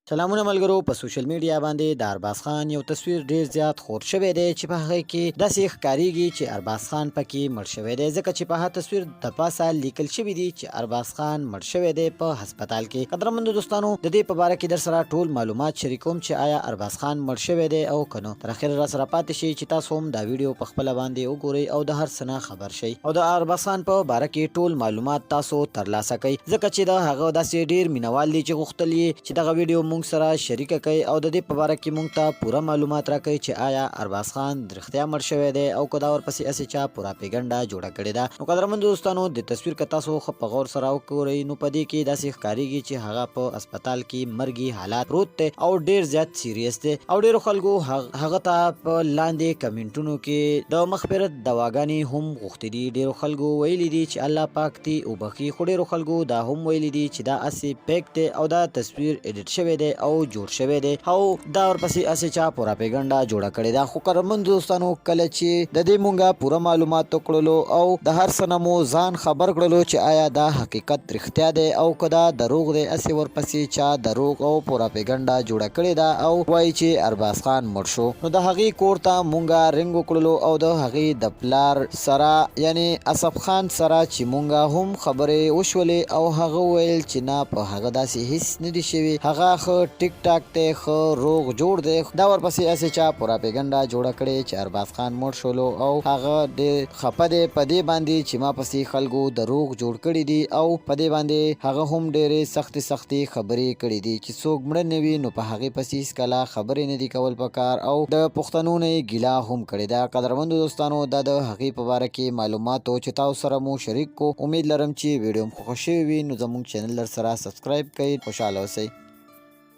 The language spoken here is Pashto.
سلامونه ملګرو. په سوشل میډیا باندې د ارباز خان یو تصویر ډیر زیات خور شوی دی چې په هغه کې داسې ښکاریږي چې ارباز خان پکې مړ شوی دی، ځکه چې په هغه تصویر د پاسه لیکل شوی دی چې ارباز خان مړ شوی دی په هسپتال کې. قدرمنو دوستانو، د دې په اړه کې در سره ټول معلومات شریکوم چې آیا ارباز خان مړ شوی دی او کنه. تر اخره را سره پاتې شئ چې تاسو هم دا ویډیو په خپل باندې وګورئ او د هر څه نه خبر شئ او د ارباز خان په اړه کې ټول معلومات تاسو ترلاسه کړئ، ځکه چې دا هغه داسې ډیر مینوال دي چې غوښتل چې دغه ویډیو موږ سره شریک کوي او د دې په اړه کې موږ ته پوره معلومات راکړي چې آیا ارباز خان د رښتیا مړ شوی دی او که دا ورپسې اسې چا پوره پیګنډه جوړه کړې ده. نو قدرمنو دوستانو، د تصویر که تاسو ښه په غور سره وګورئ نو په دې کې داسې ښکاریږي چې هغه په هسپتال کې مرګي حالات پروت دی او ډیر زیات سیریس دی او ډیرو خلکو هغه ته په لاندې کمنټونو کې د مغفرت دواګانې هم غوښتي دي. ډیرو خلکو ویلي دي چې الله پاک دې وبخي، خو ډیرو خلکو دا هم ویلي دي چې دا اسې پیک دی او دا تصویر ایډیټ شوی دی او جوړ شوی دی او دا ورپسې اسې چا پوره پیګنډه جوړه کړې ده. خو قدرمنو دوستانو، کله چې د دې مونږه پوره معلومات وکړلو او د هر څه نه مو ځان خبر کړلو چې آیا دا حقیقت رښتیا دی او که دا دروغ دی، اسې ورپسې چا دروغ او پوره پیګنډه جوړه کړې ده او وایي چې ارباز خان مړ شو، نو د هغې کور ته مونږه رنګ وکړلو او د هغې د پلار سره یعنی اسف خان سره چې مونږه هم خبرې وشولې او هغه ویل چې نه، په هغه داسې هیڅ نه دي شوي، هغه ښه ټیک ټاک دی، ښه روغ جوړ دی. دا ورپسې اسې چا پوره پیګنډه جوړه کړې چې ارباز خان مړ شولو او هغه ډېر خفه دی په دې باندې چې ما پسې خلکو دروغ جوړ کړي دي او په دې باندې هغه هم ډېرې سختې خبرې کړي دي چې څوک مړه نه وي نو په هغې پسې هېڅکله خبرې نه دي کول پکار او د پښتنو نه یې ګیله هم کړې ده. قدرمنو دوستانو، دا د هغې په باره کې معلومات و چې تاسو سره مو شریک کو. امید لرم چې ویډیو مو خوښ شوی وي، نو زموږ چینل در سره سبسکرایب کړئ. خوشحاله اوسئ.